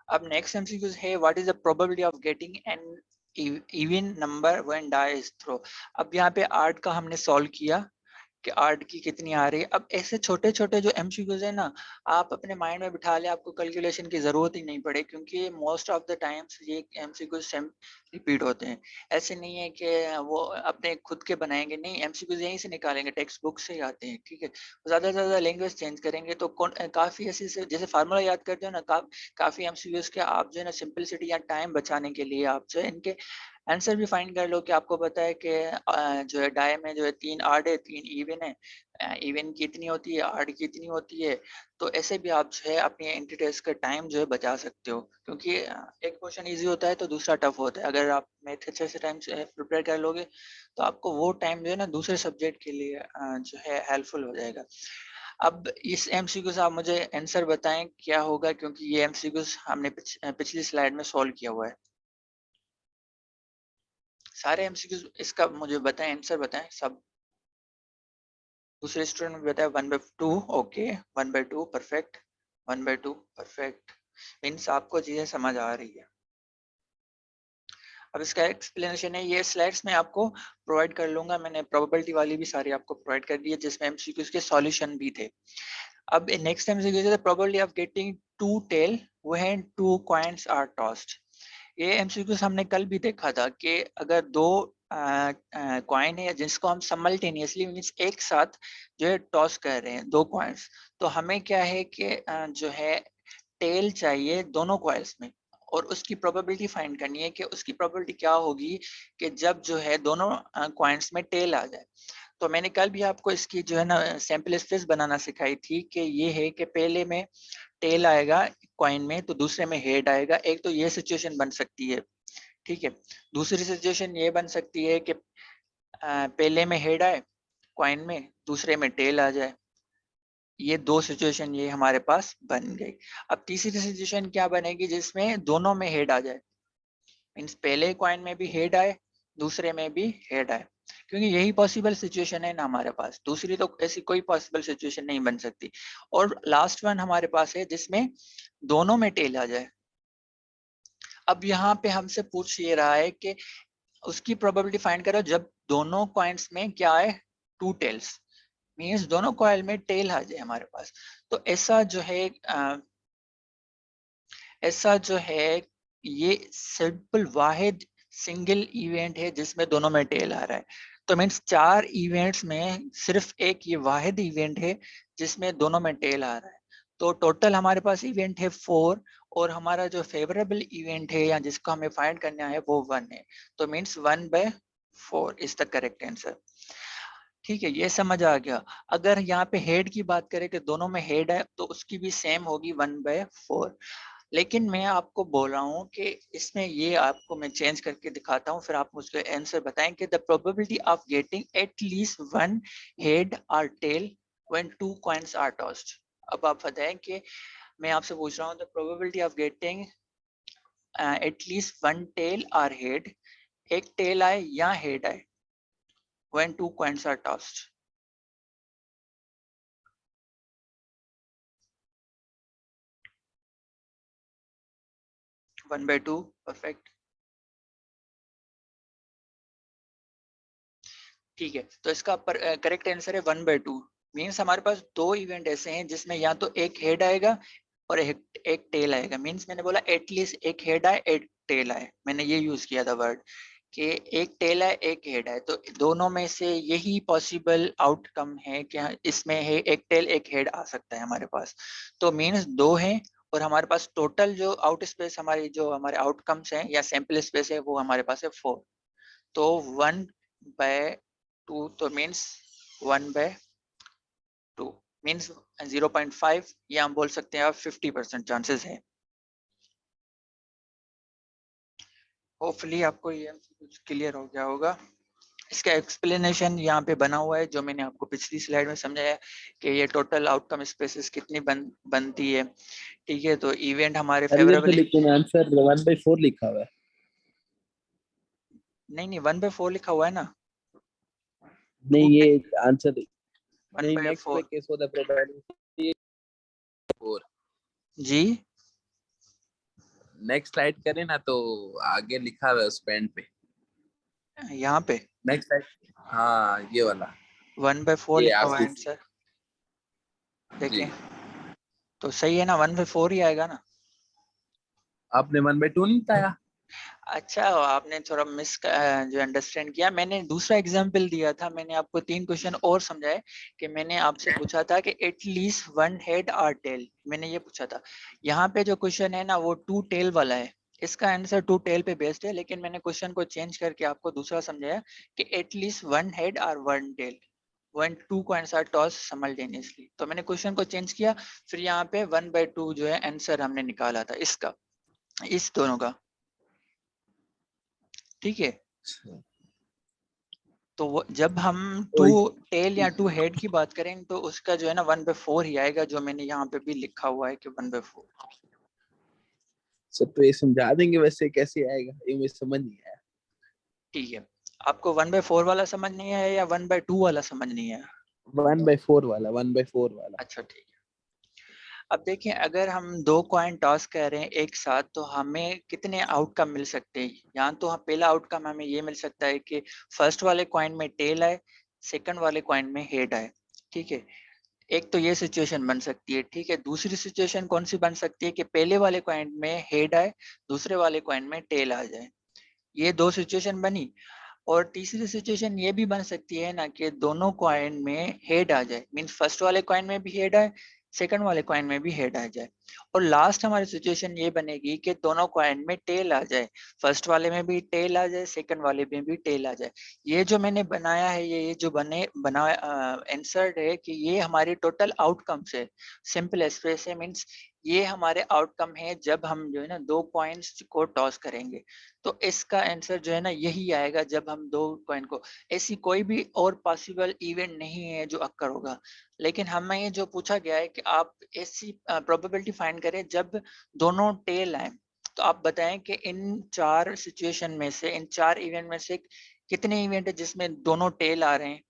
अब next MCQs है what is the probability of getting an even number when die is throw. अब यहाँ पे 8 का हमने सॉल्व किया कि 8 की कितनी आ रही है। अब ऐसे छोटे छोटे जो एमसीक्यूज है ना, आप अपने माइंड में बिठा ले, आपको कैलकुलेशन की जरूरत ही नहीं पड़े, क्योंकि मोस्ट ऑफ द टाइम्स ये एमसीक्यूज सेम रिपीट होते हैं। ऐसे नहीं है कि वो अपने खुद के बनाएंगे, नहीं, एमसीक्यूज यहीं से निकालेंगे, टेक्स्ट बुक से ही आते हैं। ठीक है, ज्यादा से ज्यादा लैंग्वेज चेंज करेंगे तो काफी ऐसे जैसे फार्मूला याद करते हो ना, काफी एमसीक्यूज के आप जो है ना सिंपलिसिटी या टाइम बचाने के लिए आप जो है इनके आंसर भी फाइंड कर लो कि आपको पता है कि जो है डाई में जो है 3 आड है, 3 इवन है, इवन की इतनी होती है, आड की इतनी होती है। तो ऐसे भी आप जो है अपनी एंट्री टेस्ट का टाइम जो है बचा सकते हो, क्योंकि एक क्वेश्चन इजी होता है तो दूसरा टफ होता है। अगर आप मैथ अच्छे से टाइम से प्रिपेयर कर लोगे तो आपको वो टाइम जो है ना दूसरे सब्जेक्ट के लिए जो है हेल्पफुल हो जाएगा। अब इस एमसीक्यू से आप मुझे आंसर बताएं क्या होगा, क्योंकि ये एमसीक्यू हमने पिछली स्लाइड में सॉल्व किया हुआ है। सारे एमसीक्यूज इसका मुझे बताएं, आंसर बताएं सब। दूसरे स्टूडेंट बताए 1/2, ओके, 1/2 परफेक्ट, 1/2 परफेक्ट, मीन्स आपको चीजें समझ आ रही है। अब इसका एक्सप्लेनेशन है, ये स्लाइड्स में आपको प्रोवाइड कर लूंगा, मैंने प्रोबेबिलिटी वाली भी सारी आपको प्रोवाइड कर दी है जिसमें एमसीक्यूज के सॉल्यूशन भी थे। अब नेक्स्ट एमसीक्यू है probability of getting two tail when two coins are tossed. ये एमसीक्यूज हमने कल भी देखा था कि अगर दो कॉइन है जिसको हम समल्टेनियसली मींस एक साथ जो है टॉस कर रहे हैं, दो कॉइन्स, तो हमें क्या है कि जो है टेल चाहिए दोनों कॉइल्स में, और उसकी प्रोबेबिलिटी फाइंड करनी है कि उसकी प्रोबेबिलिटी क्या होगी कि जब जो है दोनों कॉइन्स में टेल आ जाए। तो मैंने कल भी आपको इसकी जो है ना सैंपल स्पेस बनाना सिखाई थी कि ये है कि पहले में टेल आएगा कॉइन में तो दूसरे में हेड आएगा। एक तो ये सिचुएशन बन सकती है, ठीक है। दूसरी सिचुएशन ये बन सकती है कि पहले में हेड आए कॉइन में, दूसरे में टेल आ जाए। ये दो सिचुएशन ये हमारे पास बन गई। अब तीसरी सिचुएशन क्या बनेगी जिसमें दोनों में हेड आ जाए, मीन्स पहले कॉइन में भी हेड आए, दूसरे में भी हेड आए, क्योंकि यही पॉसिबल सिचुएशन है ना हमारे पास, दूसरी तो ऐसी कोई पॉसिबल सिचुएशन नहीं बन सकती। और लास्ट वन हमारे पास है जिसमें दोनों में टेल आ जाए। अब यहाँ पे हमसे पूछ ये रहा है कि उसकी प्रोबेबिलिटी फाइंड करो जब दोनों कॉइन्स में क्या है, टू टेल्स, मीन्स दोनों कॉइल में टेल आ जाए हमारे पास। तो ऐसा जो है ये सिंपल वाहिद सिंगल इवेंट है जिसमें दोनों में टेल आ रहा है। तो मीन्स 4 इवेंट्स में सिर्फ एक ये वाहिद इवेंट है जिसमें दोनों में टेल आ रहा है। तो टोटल हमारे पास इवेंट है 4, और हमारा जो फेवरेबल इवेंट है या जिसको हमें फाइंड करना है वो 1 है। तो means 1/4 is the correct answer. ठीक है, ये समझ आ गया। अगर यहाँ पे हेड की बात करें कि दोनों में हेड है तो उसकी भी सेम होगी 1/4। लेकिन मैं आपको बोल रहा हूँ कि इसमें ये आपको मैं चेंज करके दिखाता हूँ, फिर आप मुझे आंसर बताएं कि the probability of getting at least 1 head और tail when 2 coins are tossed. अब आप बताएं कि मैं आपसे पूछ रहा हूँ the probability of getting at least 1 tail और हेड, एक टेल आए या हेड आए when 2 coins are tossed. 1/2 perfect. ठीक है, तो इसका करेक्ट आंसर है 1/2। मीन्स हमारे पास दो इवेंट ऐसे हैं जिसमें या तो एक हेड आएगा और एक टेल आएगा। मीन्स मैंने बोला एटलीस्ट एक हेड आए एक टेल आए, मैंने ये यूज किया था वर्ड कि एक टेल आए एक हेड आए। तो दोनों में से यही पॉसिबल आउटकम है कि इसमें है एक टेल एक हेड आ सकता है हमारे पास। तो मीन्स दो हैं, और हमारे पास टोटल जो आउट स्पेस हमारी जो हमारे आउटकम्स हैं या सैंपल स्पेस है वो हमारे पास है 4। तो 1/2 तो मीन्स 1/2 मीन्स 0.5, या हम बोल सकते हैं आप 50% चांसेस है। होपफुली आपको ये कुछ क्लियर हो गया होगा। इसका एक्सप्लेनेशन यहाँ पे बना हुआ है जो मैंने आपको पिछली स्लाइड में समझाया कि ये टोटल आउटकम स्पेसेस कितनी बनती है। ठीक है, तो इवेंट हमारे सर इधर तो फेवरेबल, लेकिन आंसर 1/4 लिखा हुआ है। नहीं 1/4 लिखा हुआ है ना, नहीं 2 ये पे आंसर नहीं, नेक्स्ट पे 1/4 केस होता है प्रोबेबिलिटी 4। जी। नेक्स्ट स्लाइड करें ना तो आगे लिखा हुआ है उस पेन पे, यहाँ पे नेक्स्ट स्लाइड। हाँ ये वाला, 1/4 ये लिखा हुआ है आसिफ आंसर, जी। देखें तो सही है ना, 1/4 ही आएगा ना। आपने 1/2 नहीं बताया? अच्छा, आपने थोड़ा जो अंडरस्टैंड किया। मैंने दूसरा एग्जांपल दिया था, मैंने आपको 3 क्वेश्चन और समझाए कि मैंने आपसे पूछा था कि एटलीस्ट 1 हेड और टेल, मैंने ये पूछा था। यहाँ पे जो क्वेश्चन है ना वो 2 टेल वाला है, इसका आंसर 2 टेल पे बेस्ड है, लेकिन मैंने क्वेश्चन को चेंज करके आपको दूसरा समझाया कि एटलीस्ट 1 हेड और 1 टेल, 1/2 को आंसर टॉस समल्टेनियसली। तो मैंने क्वेश्चन को चेंज किया, फिर यहाँ पे 1/2 जो है आंसर हमने निकाला था इसका, इस दोनों का, ठीक है। तो जब हम तो 2 टेल या 2 हेड की बात करें तो उसका जो है ना 1/4 ही आएगा, जो मैंने यहाँ पे भी लिखा हुआ है कि 1/4। सर तो ये समझा देंगे वैसे कैसे आएगा, ये मुझे समझ नहीं आया। ठीक है, आपको 1/4 वाला समझ नहीं है या 1/2 वाला समझ नहीं है? 1/4 वाला, 1/4 वाला। अच्छा ठीक है। अब देखिए, अगर हम 2 कॉइन टॉस कर रहे हैं एक साथ तो हमें कितने आउटकम मिल सकते हैं? यहाँ तो पहला आउटकम हमें ये मिल सकता है कि फर्स्ट वाले कॉइन में टेल आए, सेकंड वाले कॉइन में हेड आए, ठीक है। एक तो ये सिचुएशन बन सकती है, ठीक है। दूसरी सिचुएशन कौन सी बन सकती है कि पहले वाले कॉइन में हेड आए, दूसरे वाले कॉइन में टेल आ जाए, ये 2 सिचुएशन बनी। और तीसरी सिचुएशन ये भी बन सकती है ना कि दोनों कॉइन में हेड आ जाए, मींस फर्स्ट वाले कॉइन में भी हेड आए, सेकंड वाले कॉइन में भी हेड आ जाए। और लास्ट हमारी सिचुएशन ये बनेगी कि दोनों कॉइन में टेल आ जाए, फर्स्ट वाले में भी टेल आ जाए, सेकंड वाले में भी टेल आ जाए। ये जो मैंने बनाया है, ये जो बना आंसर है कि ये हमारे टोटल आउटकम्स है, सिंपल एक्सप्रेस है, मींस ये हमारे आउटकम है जब हम जो है ना 2 कॉइन्स को टॉस करेंगे। तो इसका आंसर जो है ना यही आएगा जब हम 2 कॉइन को, ऐसी कोई भी और पॉसिबल इवेंट नहीं है जो अक्कर होगा। लेकिन हमें ये जो पूछा गया है कि आप ऐसी प्रोबेबिलिटी फाइंड करें जब दोनों टेल आए। तो आप बताएं कि इन 4 सिचुएशन में से, इन 4 इवेंट में से कितने इवेंट है जिसमें दोनों टेल आ रहे हैं?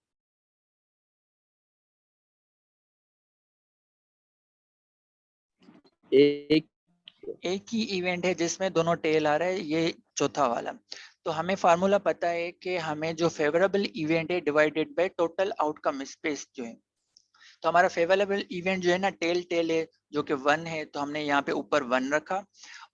एक। एक ही इवेंट है जिसमें दोनों टेल आ रहा है, ये चौथा वाला। तो हमें फार्मूला पता है कि हमें जो फेवरेबल इवेंट है divided by total outcome space जो है। तो हमारा फेवरेबल इवेंट जो है ना टेल टेल है, जो कि 1 है, तो हमने यहाँ पे ऊपर 1 रखा।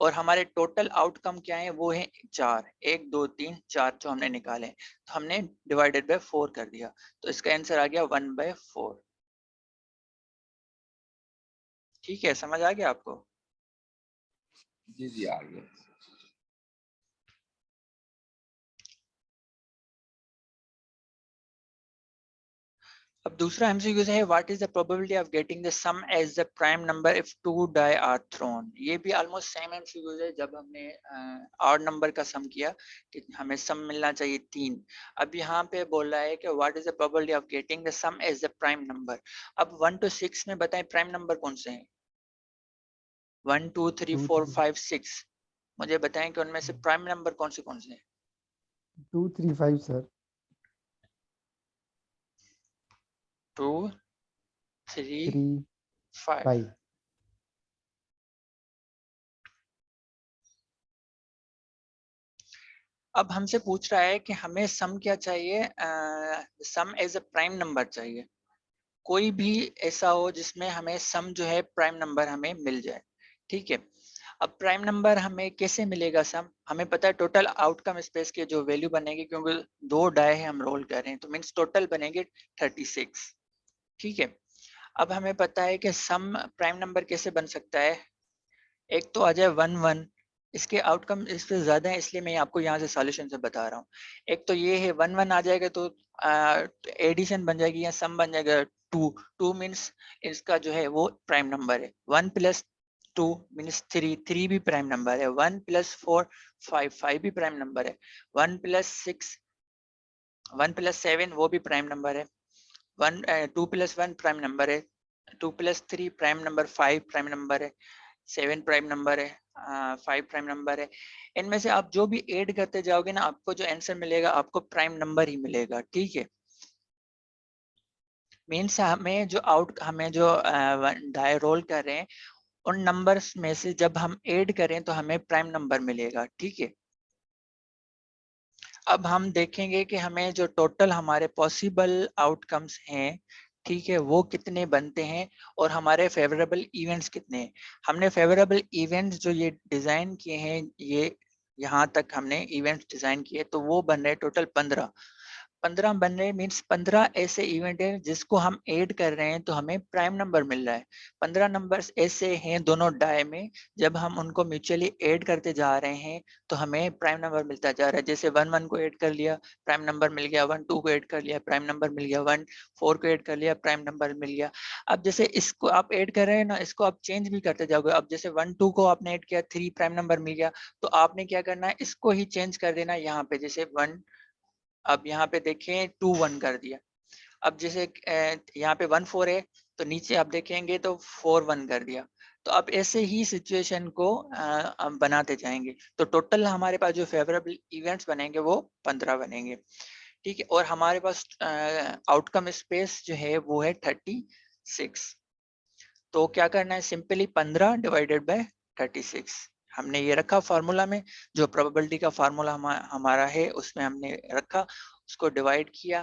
और हमारे टोटल आउटकम क्या है, वो है 4, 1 2 3 4 जो हमने निकाले, तो हमने डिवाइडेड बाय 4 कर दिया, तो इसका आंसर आ गया 1/4। ठीक है, समझ आ गया आपको? जी जी आ गया। अब दूसरा एमसीक्यू है, what is the probability of getting the sum as the prime number if 2 die are thrown. ये भी ऑलमोस्ट सेम एमसीक्यू है जब हमने ऑड नंबर का सम किया कि हमें सम मिलना चाहिए 3। अब यहाँ पे बोल रहा है कि what is the probability of getting the sum as the prime number. अब 1 to 6 में बताएं प्राइम नंबर कौन से हैं? 1 2 3 2 4 3 5 6, मुझे बताएं कि उनमें से प्राइम नंबर कौन से हैं? 2 3 5 सर। 2 3 3 5। 5। अब हमसे पूछ रहा है कि हमें सम क्या चाहिए, सम एज अ प्राइम नंबर चाहिए, कोई भी ऐसा हो जिसमें हमें सम जो है प्राइम नंबर हमें मिल जाए, ठीक है। अब प्राइम नंबर हमें कैसे मिलेगा सम? हमें पता है टोटल आउटकम स्पेस के जो वैल्यू बनेगी, क्योंकि 2 डाई है हम रोल कर रहे हैं, तो मीन्स टोटल बनेंगे 36, ठीक है। अब हमें पता है कि सम प्राइम नंबर कैसे बन सकता है, एक तो आ जाए 1 1, इसके आउटकम इससे ज्यादा है इसलिए मैं आपको यहाँ से सॉल्यूशन से बता रहा हूँ। एक तो ये है 1 1 आ जाएगा तो एडिशन बन जाएगी या सम बन जाएगा 2 2 मीन्स इसका जो है वो प्राइम नंबर है। 1 + 2 मीन्स 3 3 भी प्राइम नंबर है। 1 + 4 5 5 भी प्राइम नंबर है। 1 + 6 1 + 7 वो भी प्राइम नंबर है। 2 + 1 प्राइम नंबर है। 2 + 3 प्राइम नंबर, 5 प्राइम नंबर है, 7 प्राइम नंबर है, 5 प्राइम नंबर है। इनमें से आप जो भी ऐड करते जाओगे ना आपको जो आंसर मिलेगा आपको प्राइम नंबर ही मिलेगा, ठीक है। मीन्स हमें जो डाई रोल कर रहे हैं उन नंबर्स में से जब हम ऐड करें तो हमें प्राइम नंबर मिलेगा, ठीक है। अब हम देखेंगे कि हमें जो टोटल हमारे पॉसिबल आउटकम्स हैं, ठीक है, वो कितने बनते हैं और हमारे फेवरेबल इवेंट्स कितने हैं। हमने फेवरेबल इवेंट्स जो ये डिजाइन किए हैं, ये यहाँ तक हमने इवेंट्स डिजाइन किए, तो वो बन रहे टोटल 15 बन रहे, मीन्स 15 ऐसे इवेंट हैं जिसको हम ऐड कर रहे हैं तो हमें प्राइम नंबर मिल रहा है। 15 नंबर्स ऐसे हैं दोनों डाई में, जब हम उनको म्यूचुअली ऐड करते जा रहे हैं तो हमें प्राइम नंबर मिलता जा रहा है। जैसे 1 को ऐड कर लिया, प्राइम नंबर मिल गया, 1 2 को ऐड कर लिया, प्राइम नंबर मिल गया, 1 4 को ऐड कर लिया, प्राइम नंबर मिल गया। अब जैसे इसको आप ऐड कर रहे हैं ना, इसको आप चेंज भी करते जाओगे। अब जैसे 1 2 को आपने ऐड किया, 3 प्राइम नंबर मिल गया, तो आपने क्या करना है, इसको ही चेंज कर देना यहाँ पे। जैसे 1, अब यहाँ पे देखें 2 1 कर दिया। अब जैसे यहाँ पे 1 4 है, तो नीचे आप देखेंगे तो 4 1 कर दिया। तो अब ऐसे ही सिचुएशन को हम बनाते जाएंगे, तो टोटल हमारे पास जो फेवरेबल इवेंट्स बनेंगे वो 15 बनेंगे, ठीक है। और हमारे पास आउटकम स्पेस जो है वो है 36। तो क्या करना है, सिंपली 15 डिवाइडेड बाय 36 हमने ये रखा फार्मूला में। जो प्रोबेबिलिटी का फार्मूला हमारा है उसमें हमने रखा, उसको डिवाइड किया,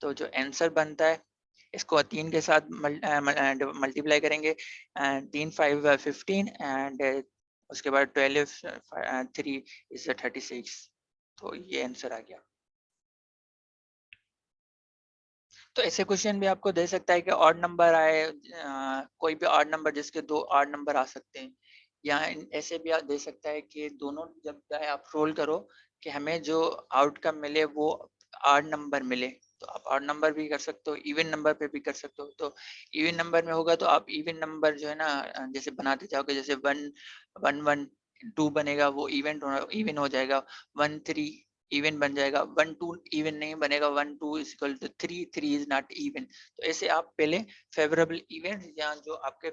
तो जो आंसर बनता है इसको 3 के साथ मल्टीप्लाई करेंगे। 3 5 15 एंड उसके बाद 12 3 इज 36। तो ये आंसर आ गया। तो ऐसे क्वेश्चन भी आपको दे सकता है कि ऑड नंबर आए, कोई भी ऑड नंबर जिसके 2 ऑड नंबर आ सकते हैं, या ऐसे भी आप दे सकता है कि दोनों जब चाहे आप रोल करो कि हमें जो आउटकम मिले वो ऑड नंबर मिले, तो आप ऑड नंबर भी कर सकते हो, इवन नंबर पे भी कर सकते हो। तो इवन नंबर में होगा तो आप इवन नंबर जो है ना जैसे बनाते जाओगे, जैसे 1 1 1 2 बनेगा वो इवन हो जाएगा, 1 3 इवन बन जाएगा, 1 2 इवन नहीं बनेगा, 1 2 is equal to 3 3 is not even. तो ऐसे आप पहले फेवरेबल इवेंट या जो आपके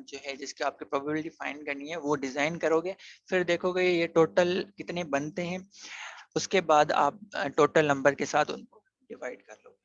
जो है जिसके आपके प्रोबेबिलिटी फाइंड करनी है वो डिजाइन करोगे, फिर देखोगे ये टोटल कितने बनते हैं, उसके बाद आप टोटल नंबर के साथ उनको डिवाइड कर लो।